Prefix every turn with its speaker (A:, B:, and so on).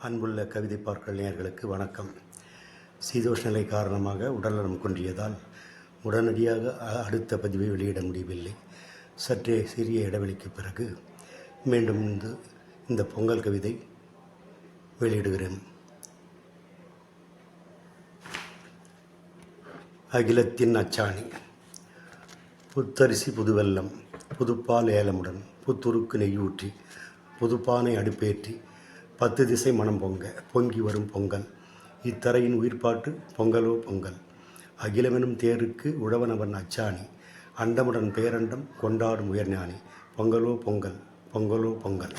A: அன்புள்ள கவிதை பார்க்கல் நேயர்களுக்கு வணக்கம். சீதோஷ நிலை காரணமாக உடல்நலம் குன்றியதால் உடனடியாக அடுத்த பதிவை வெளியிட முடியவில்லை. சற்றே சிறிய இடைவெளிக்கு பிறகு மீண்டும் இந்த பொங்கல் கவிதை வெளியிடுகிறேன். அகிலத்தின் அச்சாணி. புத்தரிசி புதுவெல்லம் புதுப்பால் ஏலமுடன் புத்துருக்கு நெய்யூற்றி புதுப்பானை அடுப்பேற்றி 10 திசை மனம் பொங்கி வரும் பொங்கல். இத்தரையின் உயிர்ப்பாட்டு பொங்கலோ பொங்கல். அகிலமெனும் தேருக்கு உழவனவன் அச்சாணி. அண்டமுடன் பேரண்டம் கொண்டாடும் உயர்ஞானி. பொங்கலோ பொங்கல், பொங்கலோ பொங்கல்.